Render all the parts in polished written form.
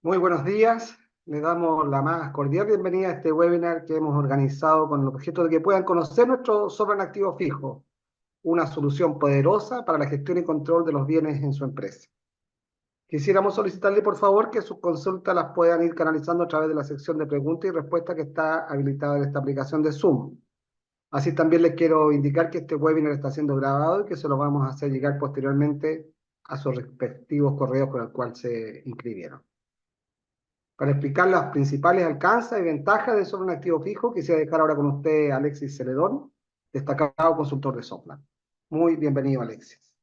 Muy buenos días. Le damos la más cordial bienvenida a este webinar que hemos organizado con el objeto de que puedan conocer nuestro software en activo fijo, una solución poderosa para la gestión y control de los bienes en su empresa. Quisiéramos solicitarle, por favor, que sus consultas las puedan ir canalizando a través de la sección de preguntas y respuestas que está habilitada en esta aplicación de Zoom. Así también les quiero indicar que este webinar está siendo grabado y que se lo vamos a hacer llegar posteriormente a sus respectivos correos con el cual se inscribieron. Para explicar los principales alcances y ventajas de solo un activo fijo, quisiera dejar ahora con usted a Alexis Celedón, destacado consultor de Soplan. Muy bienvenido, Alexis.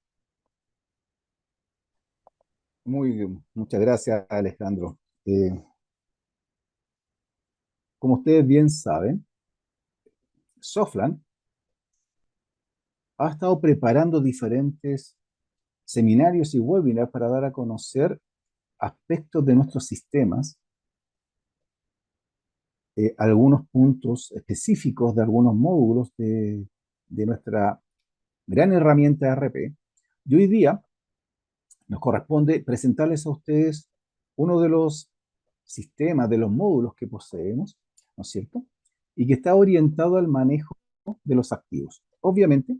Muy bien, muchas gracias, Alejandro. Como ustedes bien saben, Soflan ha estado preparando diferentes seminarios y webinars para dar a conocer aspectos de nuestros sistemas, algunos puntos específicos de algunos módulos de nuestra gran herramienta RP. Y hoy día nos corresponde presentarles a ustedes uno de los sistemas, de los módulos que poseemos, ¿no es cierto? Y que está orientado al manejo de los activos. Obviamente,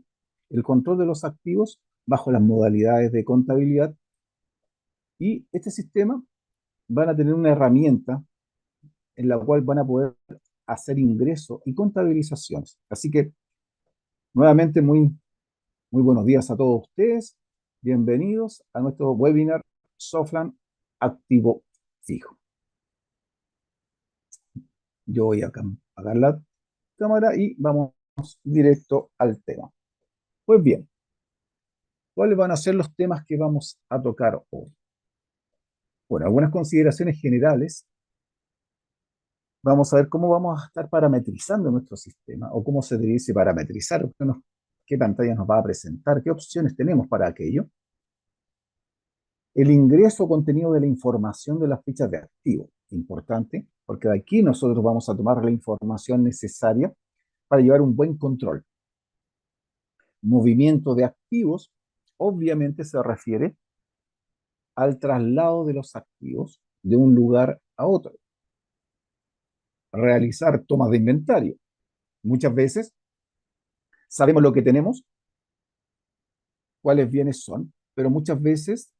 el control de los activos bajo las modalidades de contabilidad, y este sistema van a tener una herramienta en la cual van a poder hacer ingresos y contabilizaciones. Así que, nuevamente, muy buenos días a todos ustedes. Bienvenidos a nuestro webinar Soflan Activo Fijo. Yo voy a apagar la cámara y vamos directo al tema. Pues bien, ¿cuáles van a ser los temas que vamos a tocar hoy? Bueno, algunas consideraciones generales. Vamos a ver cómo vamos a estar parametrizando nuestro sistema o cómo se dice parametrizar, qué pantalla nos va a presentar, qué opciones tenemos para aquello. El ingreso o contenido de la información de las fichas de activo, importante, porque de aquí nosotros vamos a tomar la información necesaria para llevar un buen control. Movimiento de activos, obviamente se refiere al traslado de los activos de un lugar a otro. Realizar tomas de inventario. Muchas veces sabemos lo que tenemos, cuáles bienes son, pero muchas veces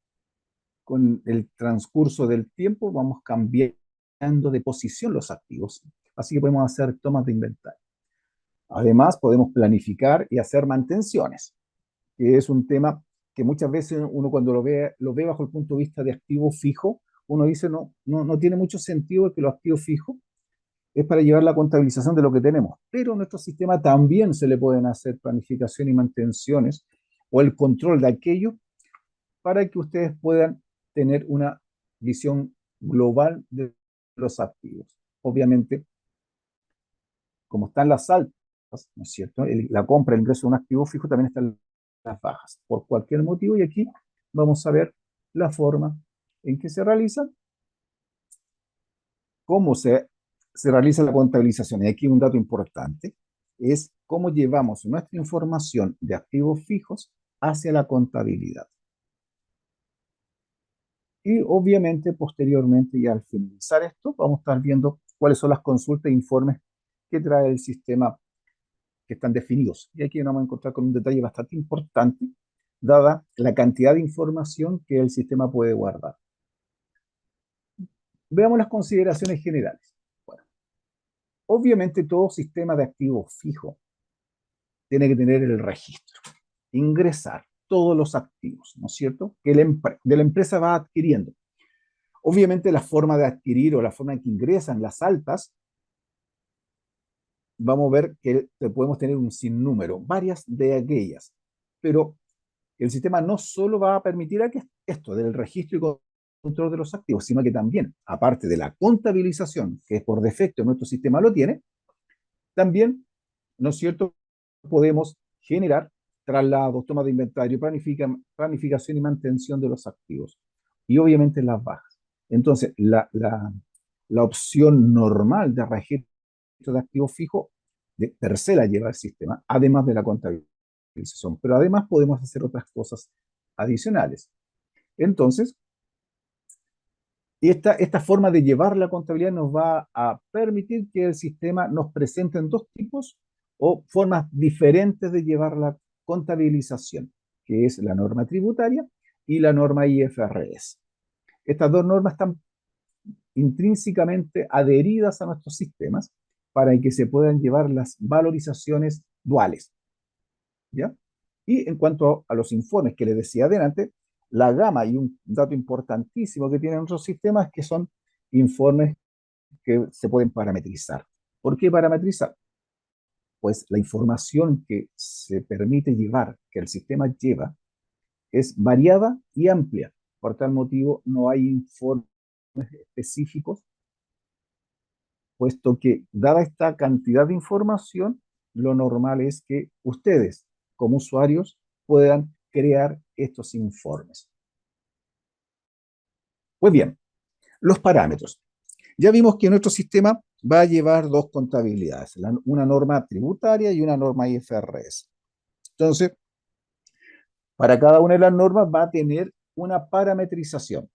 con el transcurso del tiempo vamos cambiando de posición los activos. Así que podemos hacer tomas de inventario. Además, podemos planificar y hacer mantenciones, que es un tema que muchas veces uno cuando lo ve bajo el punto de vista de activo fijo, uno dice no tiene mucho sentido que los activos fijos es para llevar la contabilización de lo que tenemos, pero en nuestro sistema también se le pueden hacer planificación y mantenciones o el control de aquello para que ustedes puedan tener una visión global de los activos. Obviamente, como están las altas, ¿no es cierto? La compra, el ingreso de un activo fijo también están las bajas, por cualquier motivo, y aquí vamos a ver la forma en que se realiza, cómo se realiza la contabilización. Y aquí un dato importante es cómo llevamos nuestra información de activos fijos hacia la contabilidad. Y obviamente, posteriormente, y al finalizar esto, vamos a estar viendo cuáles son las consultas e informes que trae el sistema que están definidos. Y aquí nos vamos a encontrar con un detalle bastante importante, dada la cantidad de información que el sistema puede guardar. Veamos las consideraciones generales. Bueno, obviamente todo sistema de activos fijo tiene que tener el registro, ingresar todos los activos, ¿no es cierto?, que de la empresa va adquiriendo. Obviamente la forma de adquirir o la forma en que ingresan las altas, vamos a ver que podemos tener un sinnúmero, varias de aquellas, pero el sistema no solo va a permitir esto del registro y control de los activos, sino que también, aparte de la contabilización, que por defecto nuestro sistema lo tiene, también, ¿no es cierto?, podemos generar traslados, toma de inventario, planificación y mantención de los activos. Y obviamente las bajas. Entonces, la opción normal de registro de activos fijos, de per se la lleva el sistema, además de la contabilización. Pero además podemos hacer otras cosas adicionales. Entonces, Y esta forma de llevar la contabilidad nos va a permitir que el sistema nos presente en dos tipos o formas diferentes de llevar la contabilización, que es la norma tributaria y la norma IFRS. Estas dos normas están intrínsecamente adheridas a nuestros sistemas para que se puedan llevar las valorizaciones duales, ¿ya? Y en cuanto a los informes que les decía adelante, la gama y un dato importantísimo que tienen nuestros sistemas es que son informes que se pueden parametrizar. ¿Por qué parametrizar? Pues la información que se permite llevar, que el sistema lleva, es variada y amplia. Por tal motivo, no hay informes específicos, puesto que, dada esta cantidad de información, lo normal es que ustedes, como usuarios, puedan crear estos informes. Pues bien, los parámetros. Ya vimos que nuestro sistema va a llevar dos contabilidades, una norma tributaria y una norma IFRS. Entonces, para cada una de las normas va a tener una parametrización.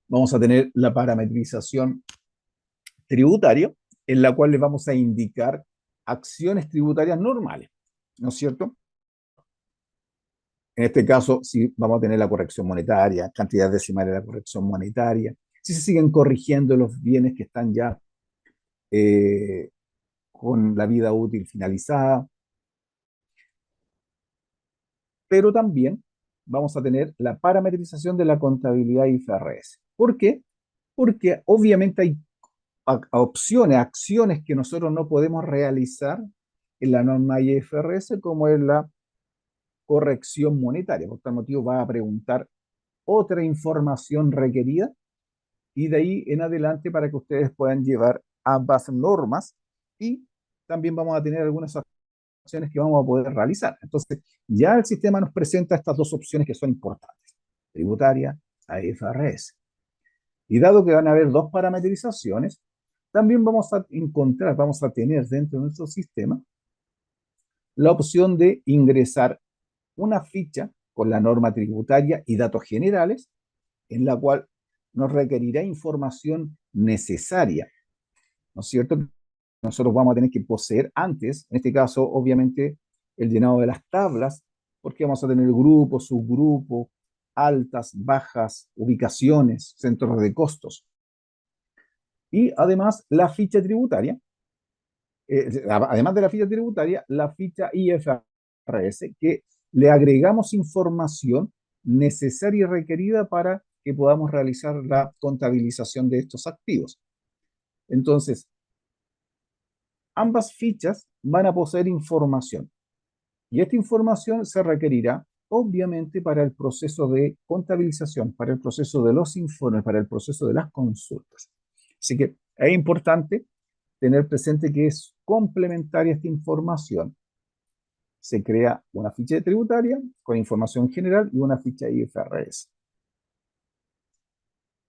Vamos a tener la parametrización tributaria, en la cual le vamos a indicar acciones tributarias normales, ¿no es cierto? En este caso, sí vamos a tener la corrección monetaria, cantidad decimal de la corrección monetaria, si se siguen corrigiendo los bienes que están ya eh, con la vida útil finalizada, pero también vamos a tener la parametrización de la contabilidad IFRS. ¿Por qué? Porque obviamente hay opciones, acciones que nosotros no podemos realizar en la norma IFRS, como es la corrección monetaria. Por tal motivo va a preguntar otra información requerida y de ahí en adelante para que ustedes puedan llevar ambas normas y también vamos a tener algunas acciones que vamos a poder realizar. Entonces, ya el sistema nos presenta estas dos opciones que son importantes, tributaria a IFRS. Y dado que van a haber dos parametrizaciones, también vamos a encontrar, vamos a tener dentro de nuestro sistema la opción de ingresar una ficha con la norma tributaria y datos generales, en la cual nos requerirá información necesaria, ¿no es cierto? Nosotros vamos a tener que poseer antes, en este caso, obviamente, el llenado de las tablas, porque vamos a tener grupos, subgrupos, altas, bajas, ubicaciones, centros de costos. Y además, la ficha tributaria, además de la ficha tributaria, la ficha IFRS, que le agregamos información necesaria y requerida para que podamos realizar la contabilización de estos activos. Entonces, ambas fichas van a poseer información y esta información se requerirá obviamente para el proceso de contabilización, para el proceso de los informes, para el proceso de las consultas. Así que es importante tener presente que es complementaria esta información. Se crea una ficha tributaria con información general y una ficha IFRS.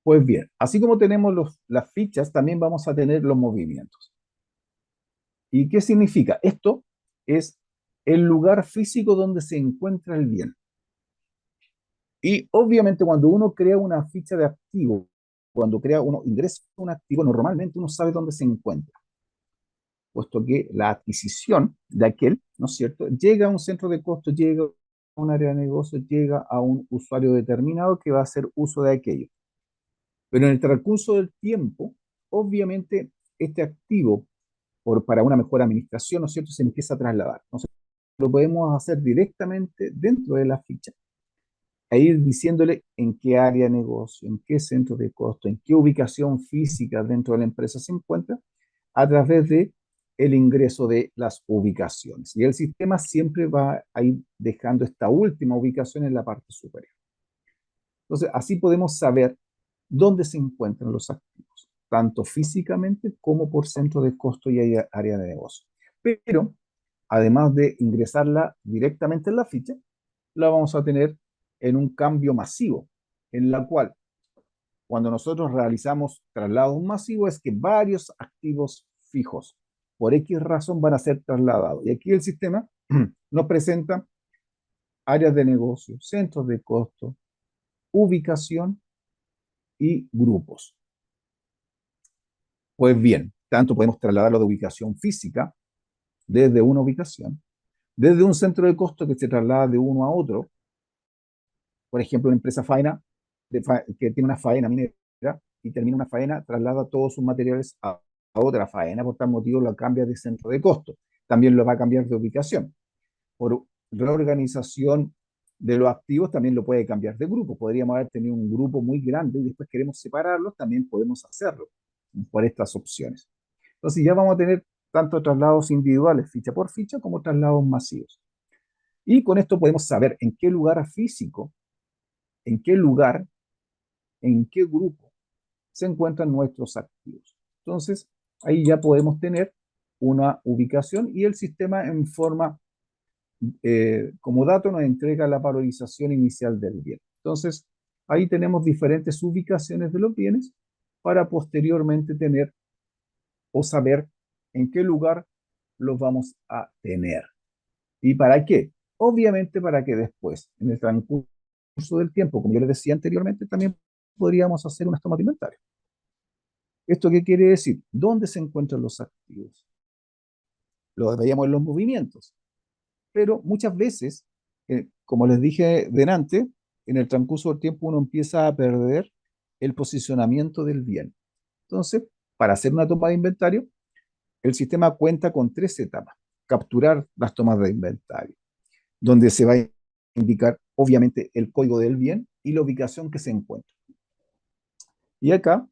Pues bien, así como tenemos las fichas, también vamos a tener los movimientos. ¿Y qué significa? Esto es el lugar físico donde se encuentra el bien. Y obviamente cuando uno crea una ficha de activo, cuando uno ingresa un activo, normalmente uno sabe dónde se encuentra, puesto que la adquisición de aquel, ¿no es cierto?, llega a un centro de costo, llega a un área de negocio, llega a un usuario determinado que va a hacer uso de aquello. Pero en el transcurso del tiempo, obviamente este activo, para una mejor administración, ¿no es cierto?, se empieza a trasladar. Entonces, lo podemos hacer directamente dentro de la ficha e ir diciéndole en qué área de negocio, en qué centro de costo, en qué ubicación física dentro de la empresa se encuentra, a través de el ingreso de las ubicaciones. Y el sistema siempre va a ir dejando esta última ubicación en la parte superior. Entonces, así podemos saber dónde se encuentran los activos, tanto físicamente como por centro de costo y área de negocio. Pero, además de ingresarla directamente en la ficha, la vamos a tener en un cambio masivo, en la cual cuando nosotros realizamos traslados masivos es que varios activos fijos por X razón van a ser trasladados. Y aquí el sistema nos presenta áreas de negocio, centros de costo, ubicación y grupos. Pues bien, tanto podemos trasladarlo de ubicación física, desde una ubicación, desde un centro de costo que se traslada de uno a otro. Por ejemplo, una empresa faena que tiene una faena minera y termina una faena, traslada todos sus materiales a otra faena, por tal motivo lo cambia de centro de costo. También lo va a cambiar de ubicación. Por reorganización de los activos también lo puede cambiar de grupo. Podríamos haber tenido un grupo muy grande y después queremos separarlos, también podemos hacerlo por estas opciones. Entonces ya vamos a tener tanto traslados individuales, ficha por ficha, como traslados masivos. Y con esto podemos saber en qué lugar físico, en qué lugar, en qué grupo se encuentran nuestros activos. Entonces, ahí ya podemos tener una ubicación y el sistema en forma, como dato, nos entrega la valorización inicial del bien. Entonces, ahí tenemos diferentes ubicaciones de los bienes para posteriormente tener o saber en qué lugar los vamos a tener. ¿Y para qué? Obviamente para que después, en el transcurso del tiempo, como yo les decía anteriormente, también podríamos hacer un toma de inventario. ¿Esto qué quiere decir? ¿Dónde se encuentran los activos? Lo veíamos en los movimientos, pero muchas veces, como les dije delante, en el transcurso del tiempo uno empieza a perder el posicionamiento del bien. Entonces, para hacer una toma de inventario, el sistema cuenta con tres etapas. Capturar las tomas de inventario, donde se va a indicar, obviamente, el código del bien y la ubicación que se encuentra. Y acá,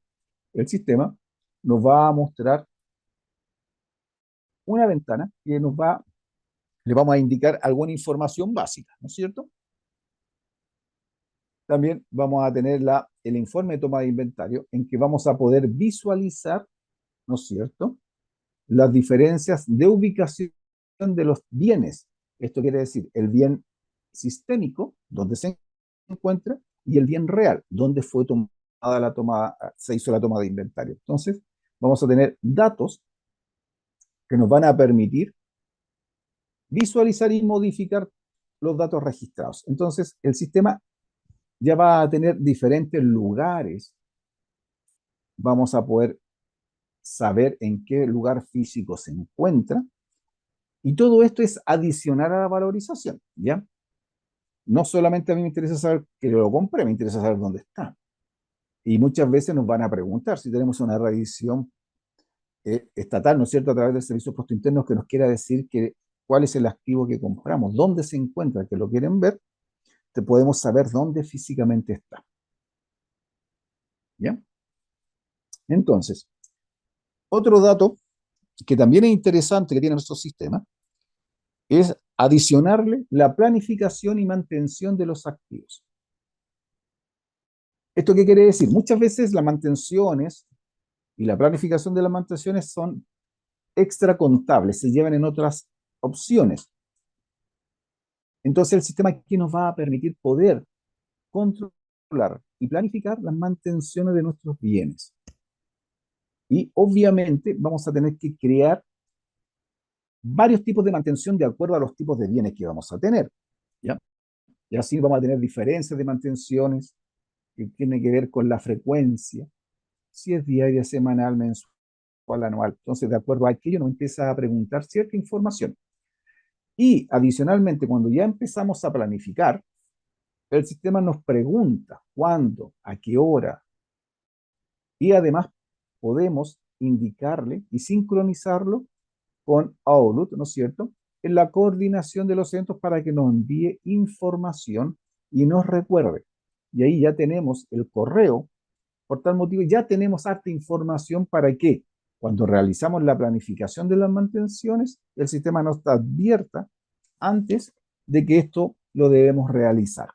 el sistema nos va a mostrar una ventana que le vamos a indicar alguna información básica, ¿no es cierto? También vamos a tener el informe de toma de inventario en que vamos a poder visualizar, ¿no es cierto?, las diferencias de ubicación de los bienes. Esto quiere decir el bien sistémico, donde se encuentra, y el bien real, donde fue se hizo la toma de inventario. Entonces, vamos a tener datos que nos van a permitir visualizar y modificar los datos registrados. Entonces, el sistema ya va a tener diferentes lugares. Vamos a poder saber en qué lugar físico se encuentra. Y todo esto es adicional a la valorización, ¿ya? No solamente a mí me interesa saber que lo compré, me interesa saber dónde está. Y muchas veces nos van a preguntar si tenemos una revisión estatal, ¿no es cierto?, a través del Servicio de Impuestos Internos que nos quiera decir cuál es el activo que compramos, dónde se encuentra, que lo quieren ver, te podemos saber dónde físicamente está. ¿Ya? Entonces, otro dato que también es interesante que tiene nuestro sistema es adicionarle la planificación y mantención de los activos. ¿Esto qué quiere decir? Muchas veces las mantenciones y la planificación de las mantenciones son extracontables, se llevan en otras opciones. Entonces el sistema aquí nos va a permitir poder controlar y planificar las mantenciones de nuestros bienes. Y obviamente vamos a tener que crear varios tipos de mantención de acuerdo a los tipos de bienes que vamos a tener. ¿Ya? Y así vamos a tener diferencias de mantenciones que tienen que ver con la frecuencia, si es diaria, semanal, mensual, anual. Entonces, de acuerdo a aquello, nos empieza a preguntar cierta información. Y adicionalmente, cuando ya empezamos a planificar, el sistema nos pregunta cuándo, a qué hora, y además podemos indicarle y sincronizarlo con Outlook, ¿no es cierto?, en la coordinación de los eventos para que nos envíe información y nos recuerde. Y ahí ya tenemos el correo. Por tal motivo, ya tenemos harta información para que cuando realizamos la planificación de las mantenciones, el sistema nos advierta antes de que esto lo debemos realizar.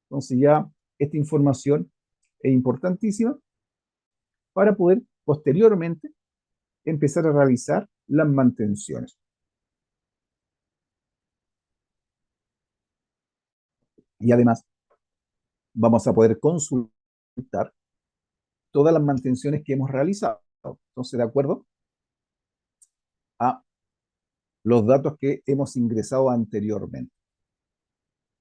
Entonces ya esta información es importantísima para poder posteriormente empezar a realizar las mantenciones. Y además vamos a poder consultar todas las mantenciones que hemos realizado. Entonces, de acuerdo a los datos que hemos ingresado anteriormente.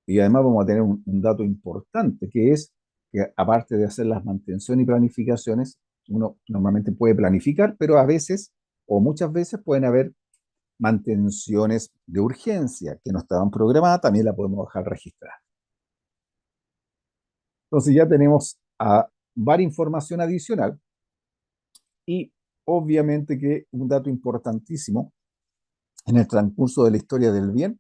Y además vamos a tener un dato importante, que es que aparte de hacer las mantenciones y planificaciones, uno normalmente puede planificar, pero a veces o muchas veces pueden haber mantenciones de urgencia que no estaban programadas, también la podemos dejar registrar. Entonces ya tenemos varias información adicional y obviamente que un dato importantísimo en el transcurso de la historia del bien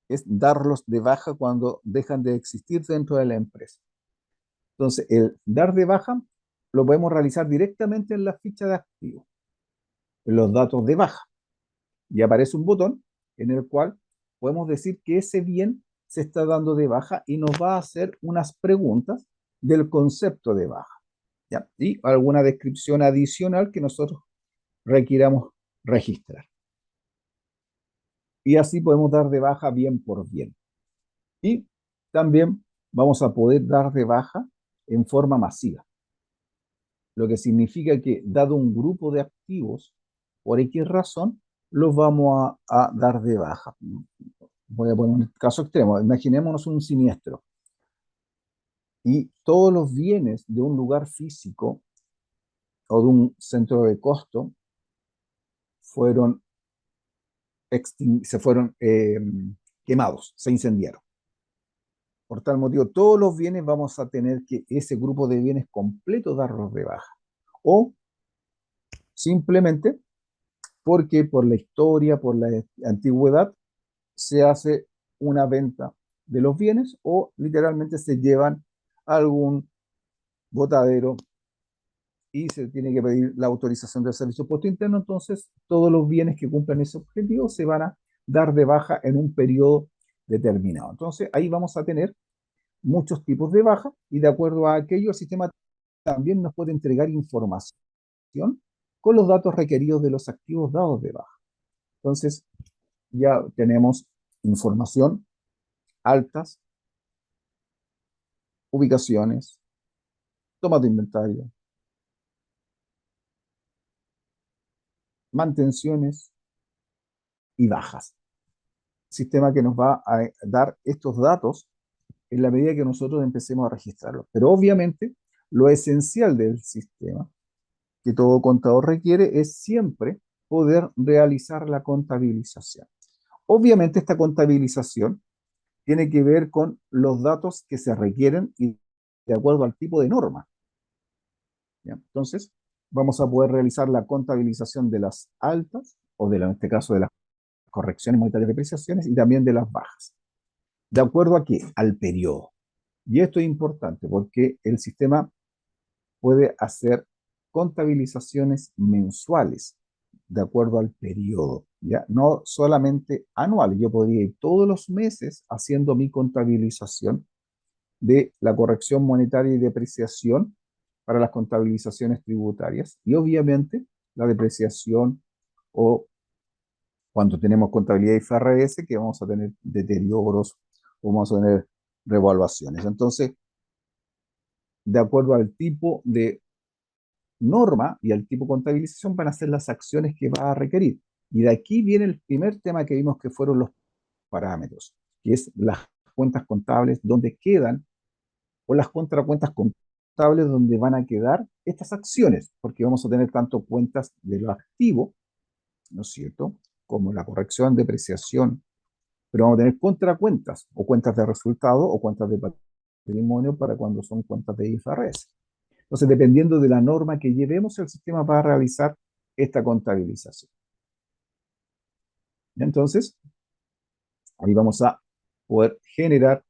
es darlos de baja cuando dejan de existir dentro de la empresa. Entonces, el dar de baja lo podemos realizar directamente en la ficha de activos, en los datos de baja. Y aparece un botón en el cual podemos decir que ese bien se está dando de baja y nos va a hacer unas preguntas del concepto de baja, ¿ya? Y alguna descripción adicional que nosotros requiramos registrar. Y así podemos dar de baja bien por bien. Y también vamos a poder dar de baja en forma masiva, lo que significa que dado un grupo de activos, por X razón, los vamos a dar de baja. Voy a poner un caso extremo. Imaginémonos un siniestro y todos los bienes de un lugar físico o de un centro de costo fueron se fueron quemados, se incendiaron. Por tal motivo, todos los bienes vamos a tener que ese grupo de bienes completo darlos de baja. O simplemente porque por la historia, por la antigüedad, se hace una venta de los bienes o literalmente se llevan a algún botadero y se tiene que pedir la autorización del servicio puesto interno. Entonces, todos los bienes que cumplan ese objetivo se van a dar de baja en un periodo determinado. Entonces, ahí vamos a tener muchos tipos de baja y de acuerdo a aquello, el sistema también nos puede entregar información con los datos requeridos de los activos dados de baja. Entonces, ya tenemos información, altas, ubicaciones, tomas de inventario, mantenciones y bajas. Sistema que nos va a dar estos datos en la medida que nosotros empecemos a registrarlos. Pero obviamente, lo esencial del sistema que todo contador requiere es siempre poder realizar la contabilización. Obviamente, esta contabilización tiene que ver con los datos que se requieren y de acuerdo al tipo de norma. ¿Ya? Entonces, vamos a poder realizar la contabilización de las altas, o en este caso de las correcciones monetarias de depreciaciones, y también de las bajas. ¿De acuerdo a qué? Al periodo. Y esto es importante porque el sistema puede hacer contabilizaciones mensuales de acuerdo al periodo, ¿ya? No solamente anual. Yo podría ir todos los meses haciendo mi contabilización de la corrección monetaria y depreciación para las contabilizaciones tributarias y obviamente la depreciación o cuando tenemos contabilidad IFRS que vamos a tener deterioros o vamos a tener revaluaciones. Entonces, de acuerdo al tipo de norma y al tipo de contabilización van a ser las acciones que va a requerir. Y de aquí viene el primer tema que vimos que fueron los parámetros, que es las cuentas contables donde quedan o las contracuentas contables donde van a quedar estas acciones, porque vamos a tener tanto cuentas de lo activo, ¿no es cierto?, como la corrección, depreciación, pero vamos a tener contracuentas o cuentas de resultado o cuentas de patrimonio para cuando son cuentas de IFRS. Entonces, dependiendo de la norma que llevemos, el sistema va a realizar esta contabilización. Entonces, ahí vamos a poder generar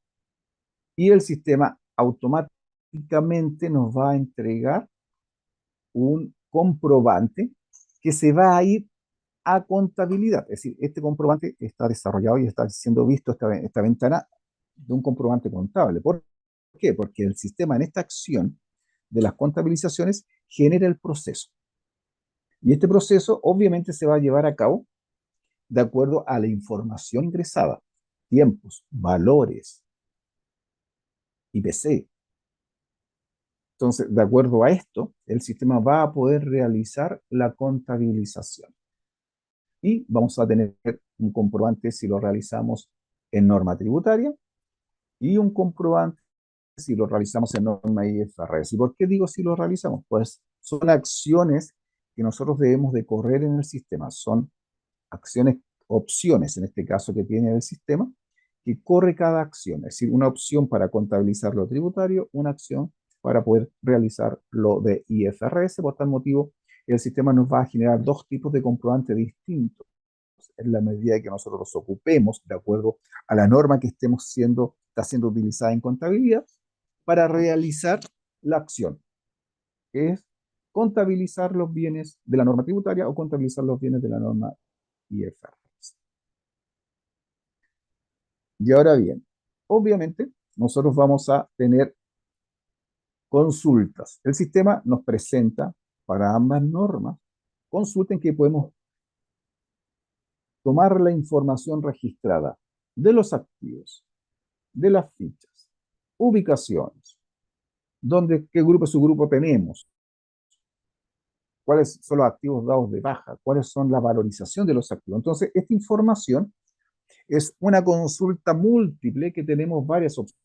y el sistema automáticamente nos va a entregar un comprobante que se va a ir a contabilidad. Es decir, este comprobante está desarrollado y está siendo visto esta ventana de un comprobante contable. ¿Por qué? Porque el sistema en esta acción de las contabilizaciones genera el proceso. Y este proceso obviamente se va a llevar a cabo de acuerdo a la información ingresada, tiempos, valores, IPC. Entonces, de acuerdo a esto, el sistema va a poder realizar la contabilización. Y vamos a tener un comprobante si lo realizamos en norma tributaria y un comprobante si lo realizamos en norma IFRS. ¿Y por qué digo si lo realizamos? Pues son acciones que nosotros debemos de correr en el sistema. Son acciones, opciones en este caso que tiene el sistema, que corre cada acción. Es decir, una opción para contabilizar lo tributario, una acción para poder realizar lo de IFRS. Por tal motivo, el sistema nos va a generar dos tipos de comprobantes distintos en la medida que nosotros los ocupemos de acuerdo a la norma que está siendo utilizada en contabilidad para realizar la acción, que es contabilizar los bienes de la norma tributaria o contabilizar los bienes de la norma IFRS. Y ahora bien, obviamente nosotros vamos a tener consultas. El sistema nos presenta para ambas normas consultas en que podemos tomar la información registrada de los activos, de las fichas, ubicaciones, qué grupo subgrupo tenemos, cuáles son los activos dados de baja, cuáles son la valorización de los activos. Entonces, esta información es una consulta múltiple que tenemos varias opciones.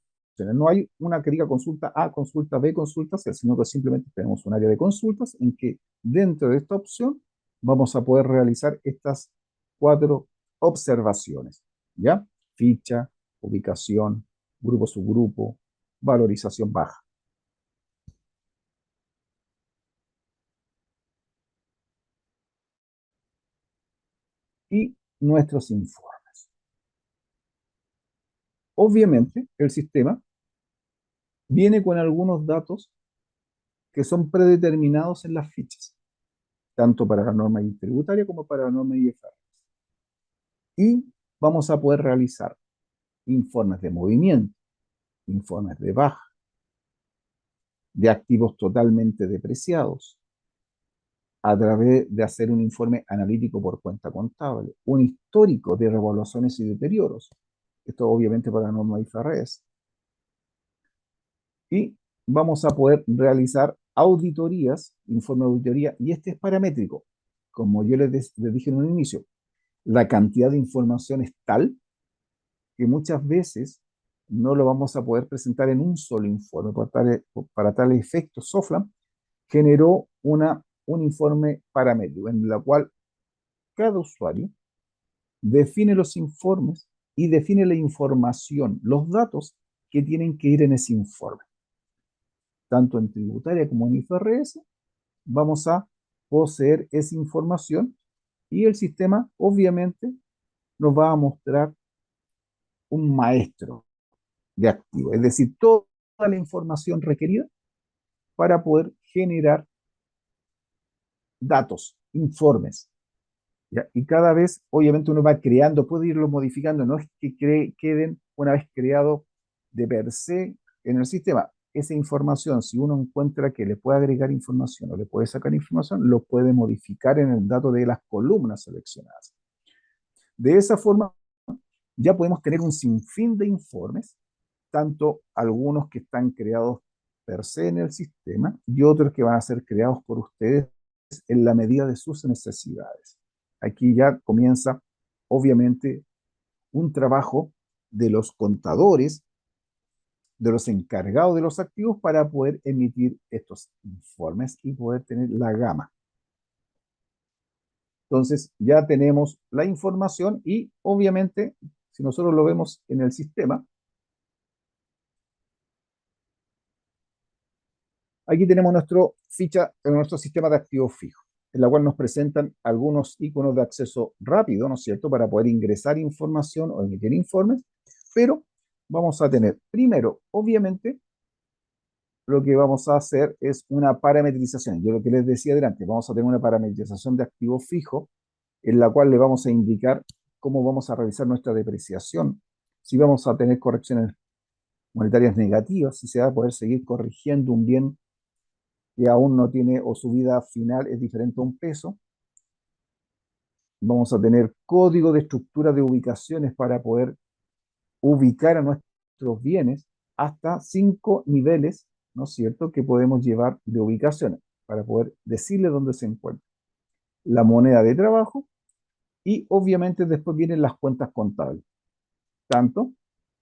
No hay una que diga consulta A, consulta B, consulta C, sino que simplemente tenemos un área de consultas en que dentro de esta opción vamos a poder realizar estas 4 observaciones, ¿ya? Ficha, ubicación, grupo subgrupo, valorización baja. Y nuestros informes. Obviamente, el sistema viene con algunos datos que son predeterminados en las fichas, tanto para la norma tributaria como para la norma IFRS. Y vamos a poder realizar informes de movimiento, informes de baja, de activos totalmente depreciados, a través de hacer un informe analítico por cuenta contable, un histórico de revaluaciones y deterioros. Esto obviamente para la norma IFRS. Y vamos a poder realizar auditorías, informe de auditoría, y este es paramétrico. Como yo les dije en un inicio, la cantidad de información es tal que muchas veces no lo vamos a poder presentar en un solo informe. Para tal efecto, Soflam generó un informe paramétrico en el cual cada usuario define los informes y define la información, los datos que tienen que ir en ese informe. Tanto en tributaria como en IFRS, vamos a poseer esa información y el sistema obviamente nos va a mostrar un maestro de activos, es decir, toda la información requerida para poder generar datos, informes. ¿Ya? Y cada vez, obviamente, uno va creando, puede irlo modificando, no es que queden una vez creado de per se en el sistema. Esa información, si uno encuentra que le puede agregar información o le puede sacar información, lo puede modificar en el dato de las columnas seleccionadas. De esa forma, ya podemos tener un sinfín de informes, tanto algunos que están creados per se en el sistema y otros que van a ser creados por ustedes en la medida de sus necesidades. Aquí ya comienza, obviamente, un trabajo de los contadores, de los encargados de los activos para poder emitir estos informes y poder tener la gama. Entonces, ya tenemos la información y, obviamente, si nosotros lo vemos en el sistema, aquí tenemos nuestro sistema de activos fijos, en la cual nos presentan algunos iconos de acceso rápido, ¿no es cierto?, para poder ingresar información o emitir informes, pero vamos a tener, primero, obviamente, lo que vamos a hacer es una parametrización. Yo lo que les decía adelante, vamos a tener una parametrización de activos fijos, en la cual le vamos a indicar cómo vamos a realizar nuestra depreciación, si vamos a tener correcciones monetarias negativas, si se va a poder seguir corrigiendo un bien que aún no tiene o su vida final es diferente a un peso. Vamos a tener código de estructura de ubicaciones para poder ubicar a nuestros bienes hasta 5 niveles, ¿no es cierto?, que podemos llevar de ubicaciones para poder decirle dónde se encuentra. La moneda de trabajo y obviamente después vienen las cuentas contables, tanto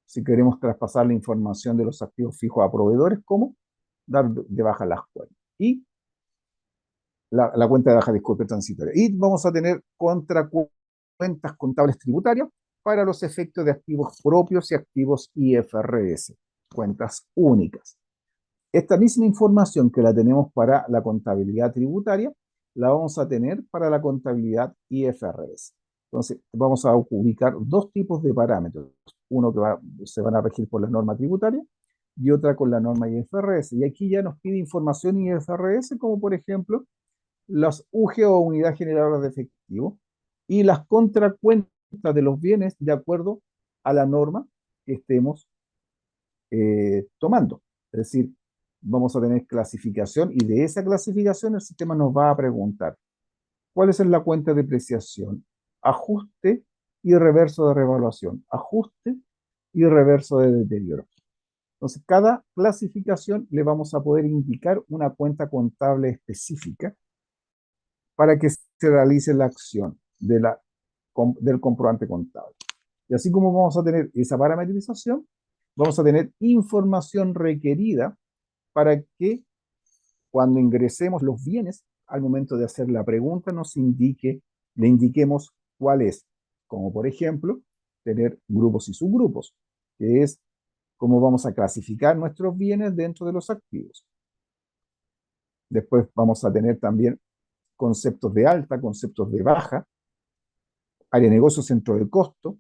si queremos traspasar la información de los activos fijos a proveedores, como dar de baja las cuentas. Y la cuenta de baja, disculpe, transitoria. Y vamos a tener contracuentas contables tributarias para los efectos de activos propios y activos IFRS, cuentas únicas. Esta misma información que la tenemos para la contabilidad tributaria, la vamos a tener para la contabilidad IFRS. Entonces, vamos a ubicar dos tipos de parámetros. Uno que se van a regir por la norma tributaria y otra con la norma IFRS. Y aquí ya nos pide información IFRS, como por ejemplo, las UG o unidad generadora de efectivo y las contracuentas de los bienes de acuerdo a la norma que estemos tomando. Es decir, vamos a tener clasificación y de esa clasificación el sistema nos va a preguntar cuál es la cuenta de depreciación, ajuste y reverso de revaluación, ajuste y reverso de deterioro. Entonces, cada clasificación le vamos a poder indicar una cuenta contable específica para que se realice la acción del comprobante contable. Y así como vamos a tener esa parametrización, vamos a tener información requerida para que cuando ingresemos los bienes, al momento de hacer la pregunta, le indiquemos cuál es. Como por ejemplo, tener grupos y subgrupos, que es cómo vamos a clasificar nuestros bienes dentro de los activos. Después vamos a tener también conceptos de alta, conceptos de baja, área de negocio, centro de costo,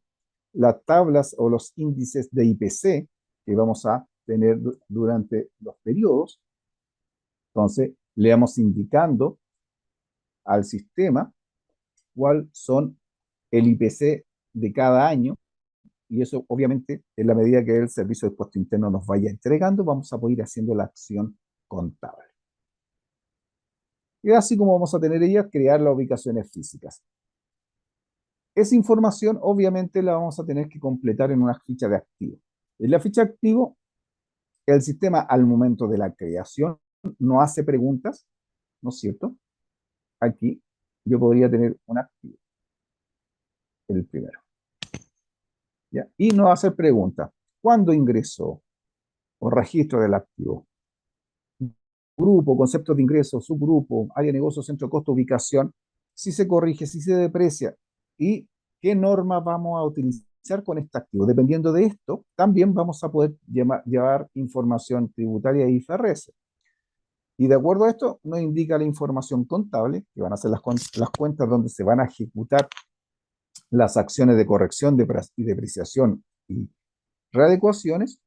las tablas o los índices de IPC que vamos a tener durante los periodos. Entonces, le vamos indicando al sistema cuál son el IPC de cada año, y eso obviamente en la medida que el servicio de impuesto interno nos vaya entregando, vamos a poder ir haciendo la acción contable. Y así como vamos a tener ellas, crear las ubicaciones físicas. Esa información obviamente la vamos a tener que completar en una ficha de activo. En la ficha de activo, el sistema al momento de la creación no hace preguntas, ¿no es cierto? Aquí yo podría tener un activo, el primero, ¿ya? Y no hacer preguntas. ¿Cuándo ingresó? O registro del activo. Grupo, conceptos de ingreso, subgrupo, área de negocio, centro de costo, ubicación. Si se corrige, si se deprecia y qué norma vamos a utilizar con este activo. Dependiendo de esto, también vamos a poder llevar información tributaria y IFRS. Y de acuerdo a esto, nos indica la información contable, que van a ser las cuentas donde se van a ejecutar las acciones de corrección y depreciación y readecuaciones,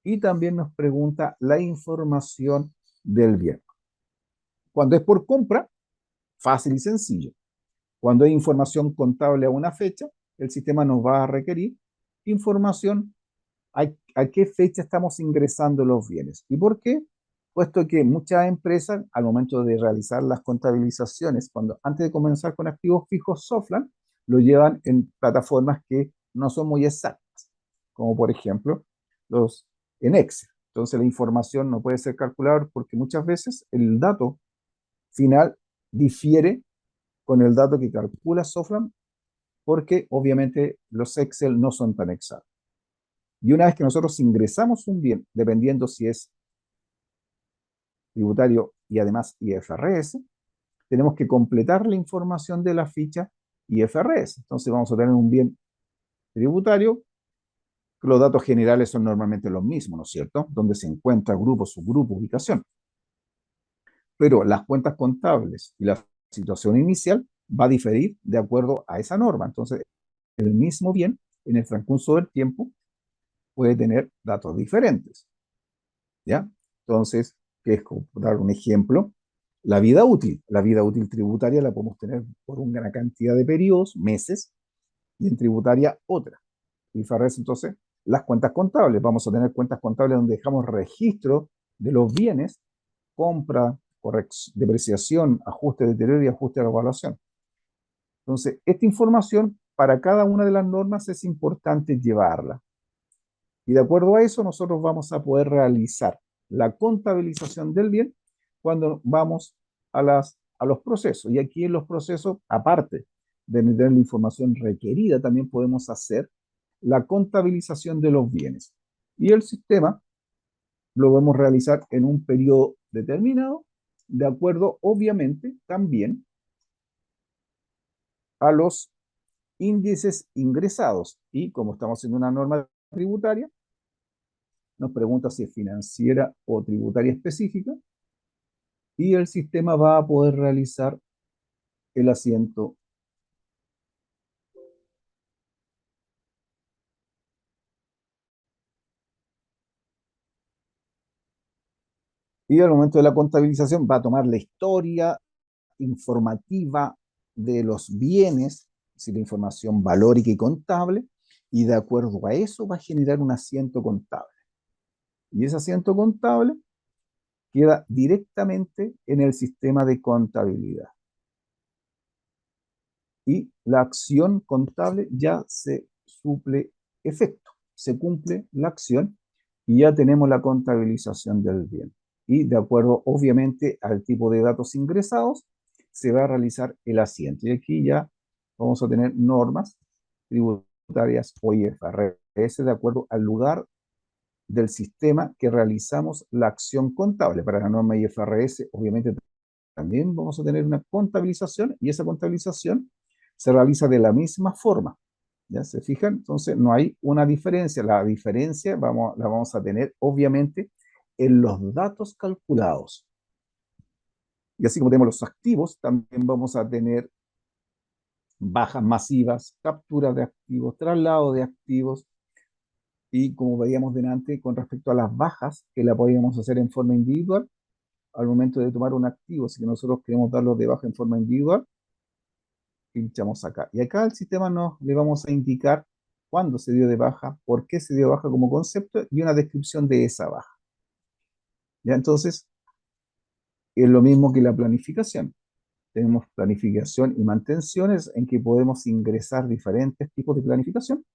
y también nos pregunta la información del bien. Cuando es por compra, fácil y sencillo. Cuando hay información contable a una fecha, el sistema nos va a requerir información a qué fecha estamos ingresando los bienes. ¿Y por qué? Puesto que muchas empresas, al momento de realizar las contabilizaciones, antes de comenzar con activos fijos Soflan, lo llevan en plataformas que no son muy exactas, como por ejemplo en Excel. Entonces la información no puede ser calculada porque muchas veces el dato final difiere con el dato que calcula Soflan, porque obviamente los Excel no son tan exactos. Y una vez que nosotros ingresamos un bien, dependiendo si es tributario y además IFRS, tenemos que completar la información de la ficha IFRS. Entonces vamos a tener un bien tributario, los datos generales son normalmente los mismos, ¿no es cierto? Donde se encuentra grupo, subgrupo, ubicación. Pero las cuentas contables y la situación inicial va a diferir de acuerdo a esa norma. Entonces, el mismo bien, en el transcurso del tiempo, puede tener datos diferentes. ¿Ya? Entonces, que es como dar un ejemplo, la vida útil. La vida útil tributaria la podemos tener por una cantidad de periodos, meses, y en tributaria otra. IFRS, entonces, las cuentas contables. Vamos a tener cuentas contables donde dejamos registro de los bienes, compra, depreciación, ajuste de deterioro y ajuste de evaluación. Entonces, esta información para cada una de las normas es importante llevarla. Y de acuerdo a eso, nosotros vamos a poder realizar la contabilización del bien cuando vamos a los procesos. Y aquí en los procesos, aparte de tener la información requerida, también podemos hacer la contabilización de los bienes. Y el sistema lo vamos a realizar en un periodo determinado, de acuerdo, obviamente, también a los índices ingresados. Y como estamos haciendo una norma tributaria, nos pregunta si es financiera o tributaria específica, y el sistema va a poder realizar el asiento. Y al momento de la contabilización va a tomar la historia informativa de los bienes, es decir, la información valórica y contable, y de acuerdo a eso va a generar un asiento contable. Y ese asiento contable queda directamente en el sistema de contabilidad. Y la acción contable ya se suple efecto, se cumple la acción y ya tenemos la contabilización del bien. Y de acuerdo, obviamente, al tipo de datos ingresados, se va a realizar el asiento. Y aquí ya vamos a tener normas tributarias o IFRS de acuerdo al lugar del sistema que realizamos la acción contable. Para la norma IFRS, obviamente, también vamos a tener una contabilización y esa contabilización se realiza de la misma forma. ¿Ya se fijan? Entonces no hay una diferencia. La diferencia la vamos a tener obviamente en los datos calculados. Y así como tenemos los activos, también vamos a tener bajas masivas, capturas de activos, traslado de activos. Y como veíamos delante, con respecto a las bajas, que la podíamos hacer en forma individual, al momento de tomar un activo, si nosotros queremos darlo de baja en forma individual, pinchamos acá. Y acá el sistema le vamos a indicar cuándo se dio de baja, por qué se dio de baja como concepto y una descripción de esa baja. ¿Ya? Entonces, es lo mismo que la planificación. Tenemos planificación y mantenciones en que podemos ingresar diferentes tipos de planificación.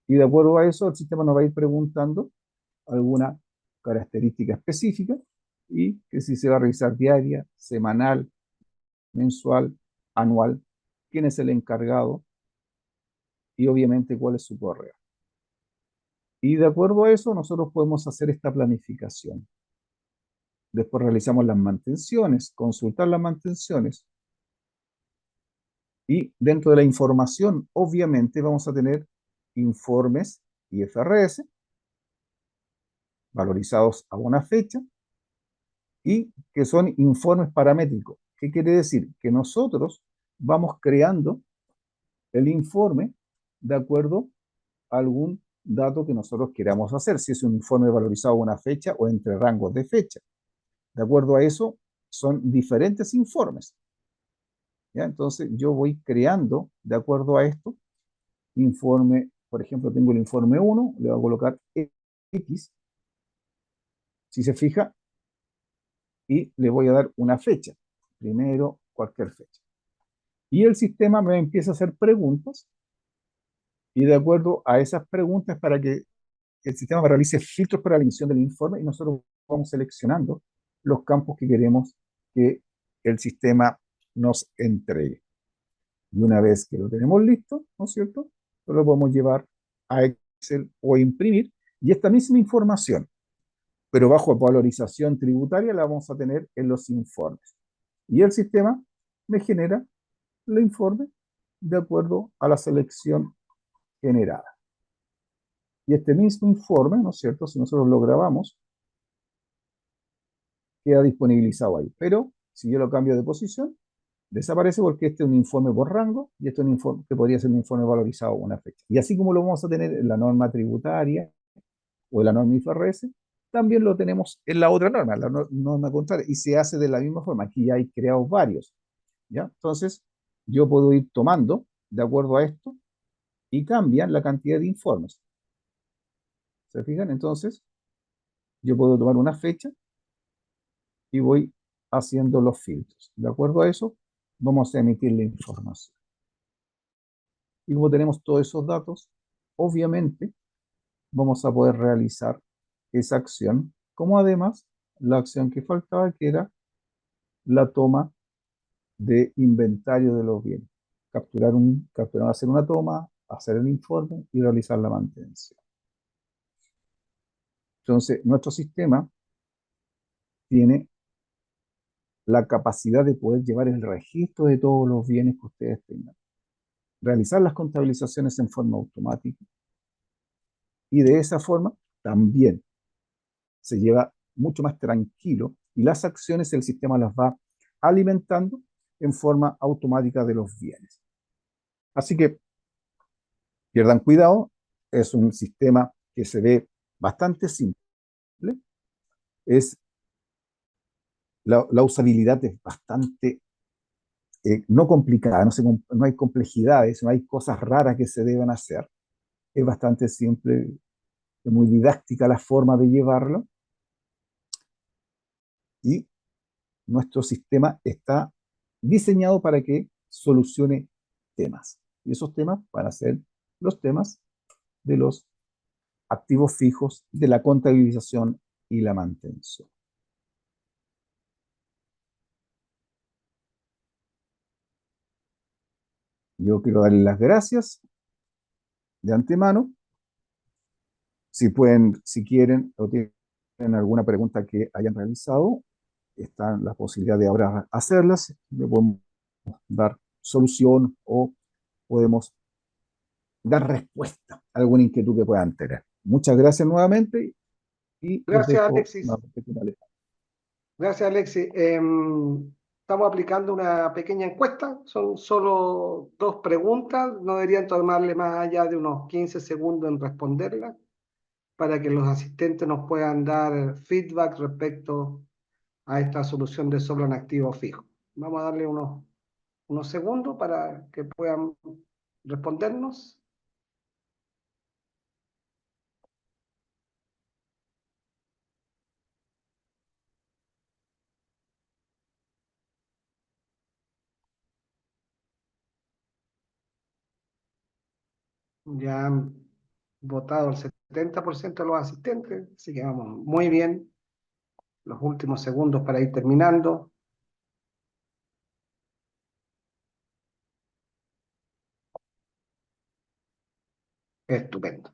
Y de acuerdo a eso, el sistema nos va a ir preguntando alguna característica específica y que si se va a revisar diaria, semanal, mensual, anual, quién es el encargado y obviamente cuál es su correo. Y de acuerdo a eso, nosotros podemos hacer esta planificación. Después realizamos las mantenciones, consultar las mantenciones. Y dentro de la información, obviamente, vamos a tener informes IFRS valorizados a una fecha y que son informes paramétricos. ¿Qué quiere decir? Que nosotros vamos creando el informe de acuerdo a algún dato que nosotros queramos hacer, si es un informe valorizado a una fecha o entre rangos de fecha. De acuerdo a eso, son diferentes informes. ¿Ya? Entonces, yo voy creando, de acuerdo a esto, informe, por ejemplo, tengo el informe 1, le voy a colocar X, si se fija, y le voy a dar una fecha, primero, cualquier fecha. Y el sistema me empieza a hacer preguntas, y de acuerdo a esas preguntas, para que el sistema realice filtros para la emisión del informe, y nosotros vamos seleccionando los campos que queremos que el sistema nos entregue. Y una vez que lo tenemos listo, ¿no es cierto? Lo podemos llevar a Excel o imprimir. Y esta misma información, pero bajo valorización tributaria, la vamos a tener en los informes. Y el sistema me genera el informe de acuerdo a la selección generada. Y este mismo informe, ¿no es cierto? Si nosotros lo grabamos, queda disponibilizado ahí. Pero si yo lo cambio de posición, desaparece porque este es un informe por rango y este es un informe que podría ser un informe valorizado a una fecha. Y así como lo vamos a tener en la norma tributaria o en la norma IFRS, también lo tenemos en la otra norma, la norma contraria, y se hace de la misma forma. Aquí ya hay creados varios. ¿Ya? Entonces, yo puedo ir tomando, de acuerdo a esto, y cambian la cantidad de informes. ¿Se fijan? Entonces, yo puedo tomar una fecha y voy haciendo los filtros. De acuerdo a eso, vamos a emitir la información. Y como tenemos todos esos datos, obviamente vamos a poder realizar esa acción, como además la acción que faltaba, que era la toma de inventario de los bienes. Hacer una toma, hacer el informe y realizar la mantención. Entonces, nuestro sistema tiene la capacidad de poder llevar el registro de todos los bienes que ustedes tengan, realizar las contabilizaciones en forma automática y de esa forma también se lleva mucho más tranquilo y las acciones el sistema las va alimentando en forma automática de los bienes. Así que pierdan cuidado, es un sistema que se ve bastante simple, es, la usabilidad es bastante no complicada, no hay complejidades, no hay cosas raras que se deban hacer, es bastante simple, es muy didáctica la forma de llevarlo y nuestro sistema está diseñado para que solucione temas. Y esos temas van a ser los temas de los activos fijos, de la contabilización y la mantención. Yo quiero darles las gracias de antemano. Si pueden, si quieren o tienen alguna pregunta que hayan realizado, está la posibilidad de ahora hacerlas. Le podemos dar solución o podemos dar respuesta a alguna inquietud que puedan tener. Muchas gracias nuevamente y los Gracias, dejo Alexis. nuevamente finales. Gracias, Alexis. Estamos aplicando una pequeña encuesta. Son solo 2 preguntas. No deberían tomarle más allá de unos 15 segundos en responderlas para que los asistentes nos puedan dar feedback respecto a esta solución de Soplan activo fijo. Vamos a darle unos segundos para que puedan respondernos. Ya han votado el 70% de los asistentes, así que vamos muy bien. Los últimos segundos para ir terminando. Estupendo.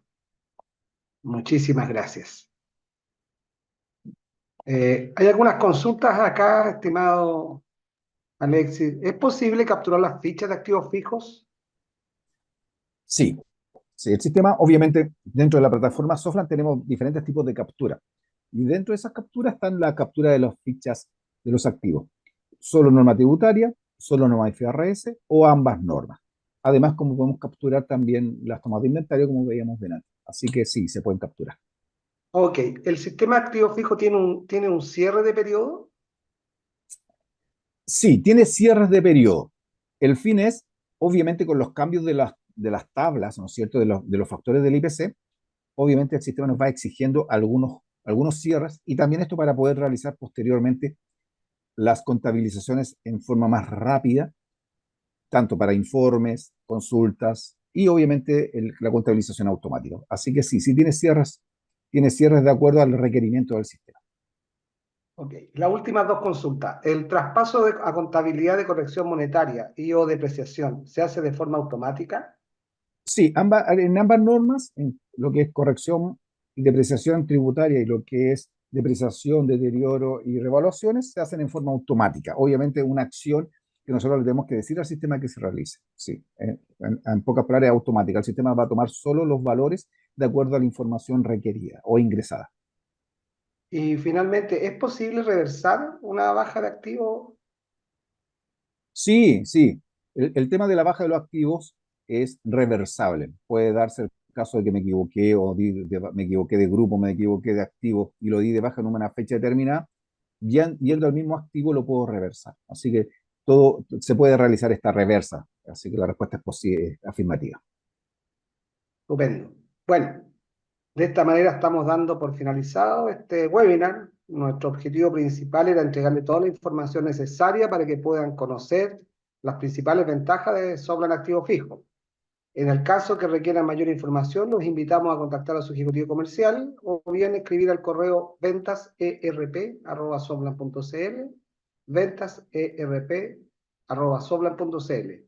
Muchísimas gracias. Hay algunas consultas acá, estimado Alexis. ¿Es posible capturar las fichas de activos fijos? Sí, sí, el sistema, obviamente, dentro de la plataforma Softland tenemos diferentes tipos de captura. Y dentro de esas capturas están la captura de las fichas de los activos. Solo norma tributaria, solo norma IFRS o ambas normas. Además, como podemos capturar también las tomas de inventario, como veíamos delante. Así que sí, se pueden capturar. Ok, ¿el sistema activo fijo tiene un cierre de periodo? Sí, tiene cierres de periodo. El fin es, obviamente, con los cambios de las tablas, ¿no es cierto?, de los factores del IPC, obviamente el sistema nos va exigiendo algunos cierres y también esto para poder realizar posteriormente las contabilizaciones en forma más rápida, tanto para informes, consultas y obviamente la contabilización automática. Así que sí, sí tiene cierres de acuerdo al requerimiento del sistema. Ok, las últimas 2 consultas. ¿El traspaso a contabilidad de corrección monetaria y o depreciación se hace de forma automática? Sí, en ambas normas, en lo que es corrección y depreciación tributaria y lo que es depreciación, deterioro y revaluaciones, se hacen en forma automática. Obviamente, una acción que nosotros le tenemos que decir al sistema que se realice. Sí, en pocas palabras, es automática. El sistema va a tomar solo los valores de acuerdo a la información requerida o ingresada. Y finalmente, ¿es posible reversar una baja de activo? Sí, sí. El tema de la baja de los activos es reversible. Puede darse el caso de que me equivoqué o me equivoqué de grupo, me equivoqué de activo y lo di de baja en una fecha determinada. Yendo al mismo activo lo puedo reversar. Así que todo se puede realizar esta reversa. Así que la respuesta es afirmativa. Estupendo. Bueno, de esta manera estamos dando por finalizado este webinar. Nuestro objetivo principal era entregarle toda la información necesaria para que puedan conocer las principales ventajas de Soplan Activo Fijo. En el caso que requieran mayor información, los invitamos a contactar a su ejecutivo comercial o bien escribir al correo ventaserp@soplan.cl, ventaserp@soplan.cl.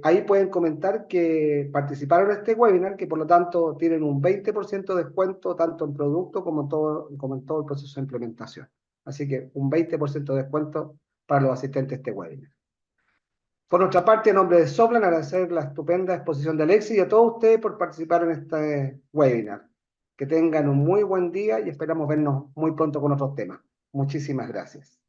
Ahí pueden comentar que participaron en este webinar, que por lo tanto tienen un 20% de descuento tanto en producto como en todo el proceso de implementación. Así que un 20% de descuento para los asistentes a este webinar. Por nuestra parte, en nombre de Soplan, agradecer la estupenda exposición de Alexis y a todos ustedes por participar en este webinar. Que tengan un muy buen día y esperamos vernos muy pronto con otros temas. Muchísimas gracias.